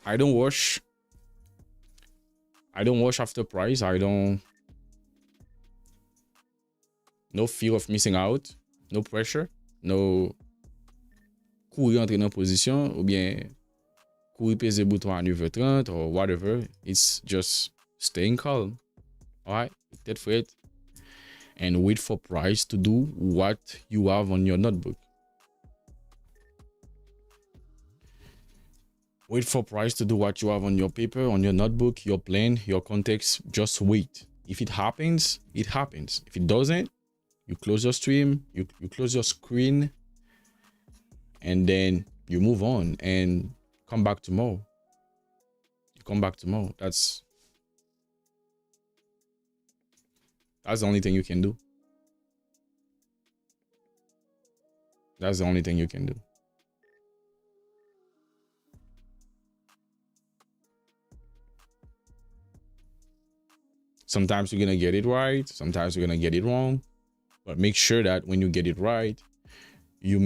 I don't wash after price. No fear of missing out, no pressure, no courir entrer dans position ou bien courir peser bouton à 9h30 or whatever. It's just staying calm. All right, tête frette, and wait for price to do what you have on your notebook. Wait for price to do what you have on your paper, on your notebook, your plan, your context. Just wait. If it happens, it happens. If it doesn't, you close your stream, you close your screen, and then you move on and come back tomorrow. You come back tomorrow. That's the only thing you can do. That's the only thing you can do. Sometimes you're gonna get it right, sometimes you're gonna get it wrong, but make sure that when you get it right, you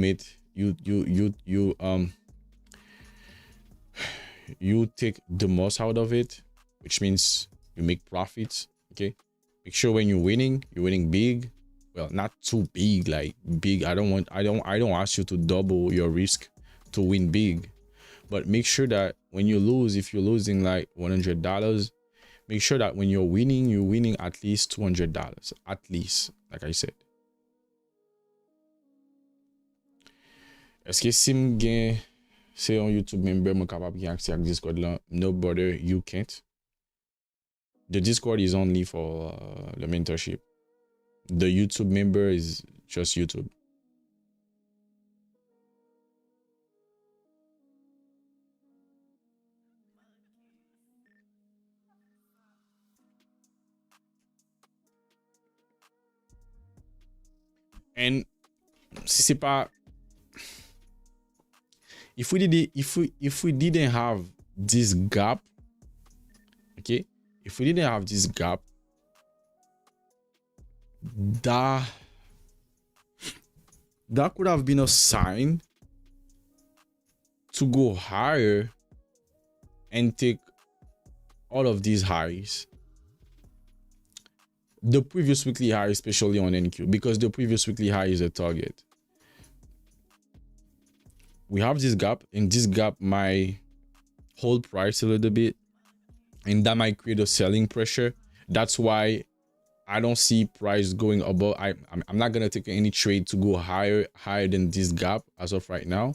take the most out of it, which means you make profits. Okay, make sure when you're winning big. Well, not too big, like big. I don't ask you to double your risk to win big, but make sure that when you lose, if you're losing like $100, make sure that when you're winning at least $200, at least, like I said. Est-ce que si m'gen c'est un YouTube member moi capable gen accès à Discord là? No brother, you can't. The Discord is only for the mentorship. The YouTube member is just YouTube. And si c'est pas, if we didn't have this gap, okay, if we didn't have this gap, that could have been a sign to go higher and take all of these highs. The previous weekly high, especially on NQ, because the previous weekly high is a target. We have this gap, and this gap might hold price a little bit, and that might create a selling pressure. That's why I don't see price going above. I'm not gonna take any trade to go higher than this gap as of right now.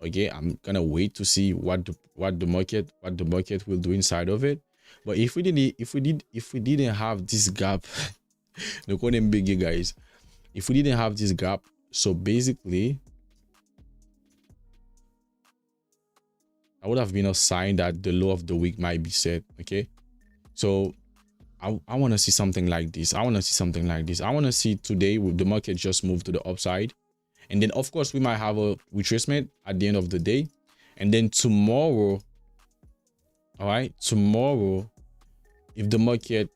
Okay, I'm gonna wait to see what the market will do inside of it. But if we didn't have this gap, look what I'm big, guys. If we didn't have this gap, so basically that would have been a sign that the low of the week might be set. Okay, so I want to see something like this. I want to see today the market just move to the upside, and then of course we might have a retracement at the end of the day, and then tomorrow, all right, tomorrow, if the market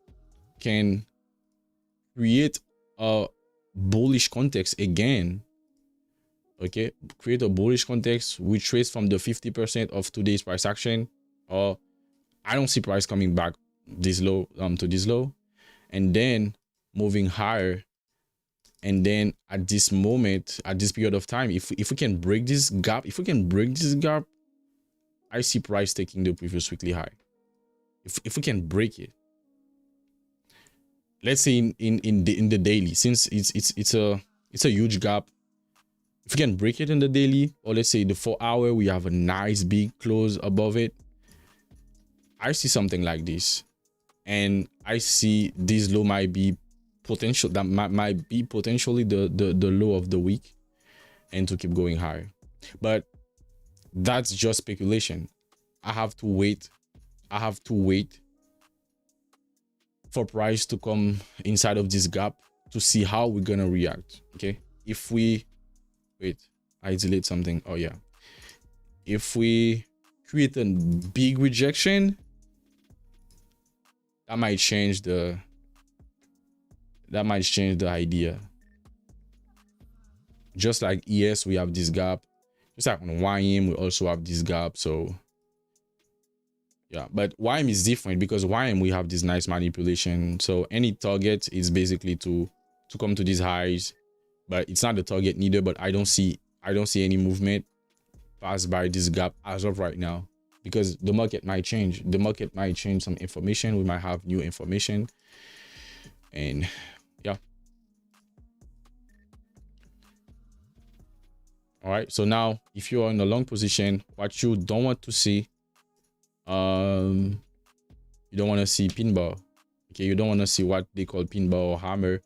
can create a bullish context again, okay, create a bullish context, retrace from the 50% of today's price action, or I don't see price coming back this low to this low, and then moving higher, and then at this moment, at this period of time, if we can break this gap, I see price taking the previous weekly high. If we can break it, let's say in the daily, since it's a huge gap, if we can break it in the daily, or let's say the 4-hour, we have a nice big close above it, I see something like this, and I see this low might be potential, that might be potentially the low of the week, and to keep going higher. But that's just speculation. I have to wait for price to come inside of this gap to see how we're gonna react. Okay, if we wait, I delete something. Oh yeah, if we create a big rejection, that might change the idea. Just like ES, we have this gap. Just like on YM, we also have this gap. So yeah, but YM is different because YM we have this nice manipulation. So any target is basically to come to these highs, but it's not the target neither. But I don't see any movement pass by this gap as of right now, because the market might change. The market might change some information. We might have new information, and yeah. All right, so now if you are in a long position, what you don't want to see, you don't want to see pin bar. Okay, you don't want to see what they call pin bar or hammer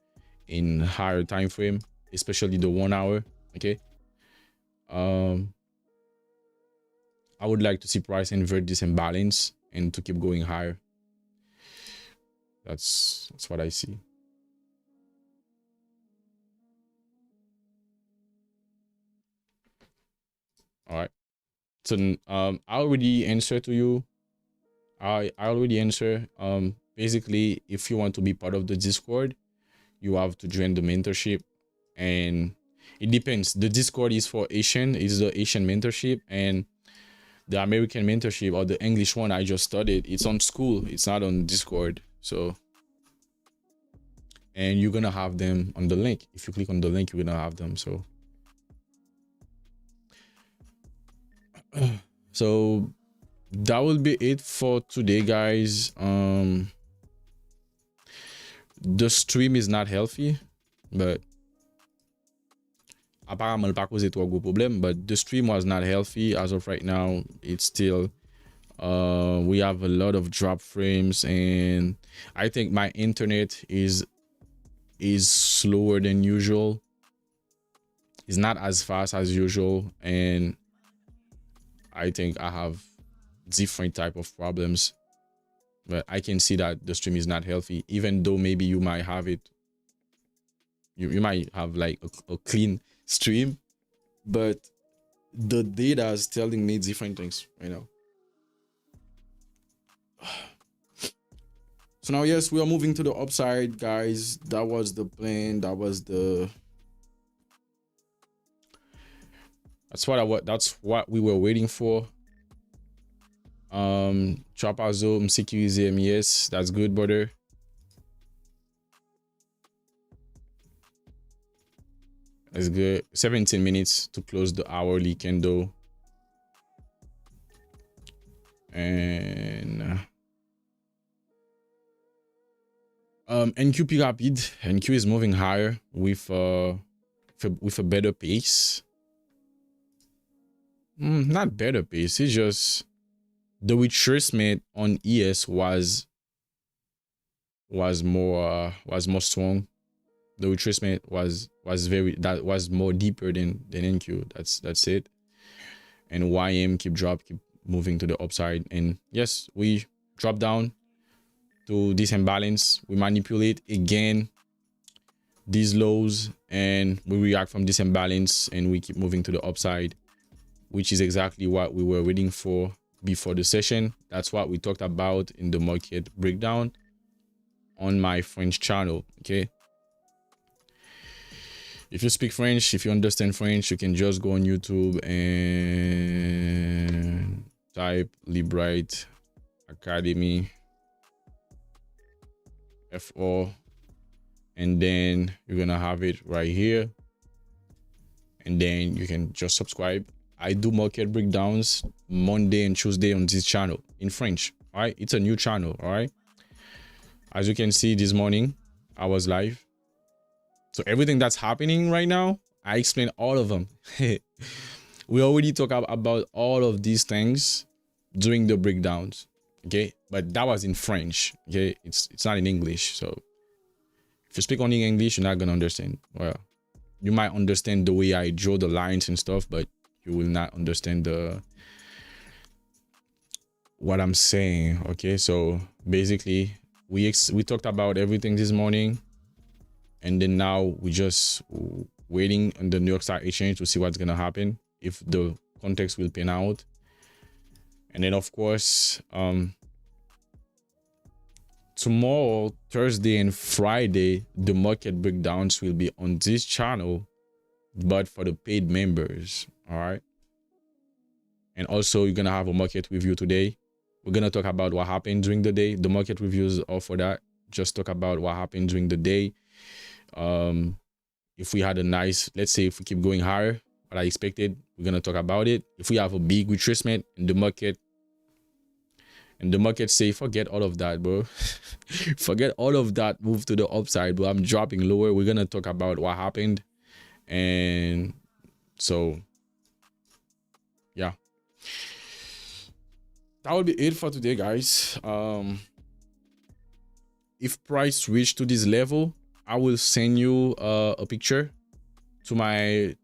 in higher time frame, especially the 1 hour. Okay, I would like to see price invert this imbalance and to keep going higher. That's what I see. All right, so I already answered to you. I already answered. Basically, if you want to be part of the Discord, you have to join the mentorship, and it depends. The Discord is for Asian, is the Asian mentorship, and the American mentorship, or the English one I just studied, it's on school, it's not on Discord. So, and you're gonna have them on the link. If you click on the link, you're gonna have them. So that will be it for today, guys. The stream is not healthy, but apparemment pas causé trop gros problème, but the stream was not healthy as of right now. It's still we have a lot of drop frames, and I think my internet is is slower than usual. It's not as fast as usual, and I think I have different type of problems. But I can see that the stream is not healthy, even though maybe you might have it. You might have like a clean stream, but the data is telling me different things right now. So now, yes, we are moving to the upside, guys. That was the plan. That's what we were waiting for. Trapazo MCQZM, yes, that's good, brother. That's good. 17 minutes to close the hourly candle. And NQP rapid. NQ is moving higher with a better pace. Not better pace. It's just the retracement on ES was more strong. The retracement was more deeper than NQ. That's it. And YM keep moving to the upside. And yes, we drop down to this imbalance. We manipulate again these lows, and we react from this imbalance, and we keep moving to the upside, which is exactly what we were waiting for before the session. That's what we talked about in the market breakdown on my French channel. Okay, if you speak French, if you understand French, you can just go on YouTube and type LeBRIGHT Academy FO, and then you're gonna have it right here, and then you can just subscribe. I do market breakdowns Monday and Tuesday on this channel in French. All right, it's a new channel. All right, as you can see, this morning I was live, so everything that's happening right now, I explain all of them. We already talked about all of these things during the breakdowns. Okay, but that was in French. Okay, it's not in English. So if you speak only English, you're not gonna understand. Well, you might understand the way I draw the lines and stuff, but you will not understand what I'm saying. Okay, so basically we talked about everything this morning, and then now we just waiting on the New York Stock Exchange to see what's gonna happen, if the context will pan out. And then of course, tomorrow, Thursday and Friday, the market breakdowns will be on this channel, but for the paid members. All right, and also you're gonna have a market review today. We're gonna talk about what happened during the day. The market reviews are for that. Just talk about what happened during the day. If we had a nice, let's say if we keep going higher, what I expected, we're gonna talk about it. If we have a big retracement in the market, and the market say, forget all of that, bro. Forget all of that, move to the upside, bro. I'm dropping lower. We're gonna talk about what happened. And so yeah, that will be it for today, guys. If price reach to this level, I will send you a picture to my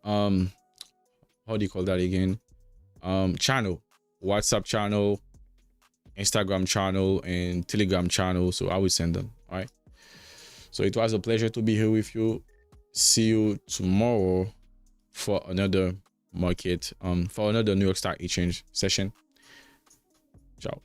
how do you call that again, channel, WhatsApp channel, Instagram channel, and Telegram channel. So I will send them. All right, so it was a pleasure to be here with you. See you tomorrow for another market, for another New York Stock Exchange session. Ciao.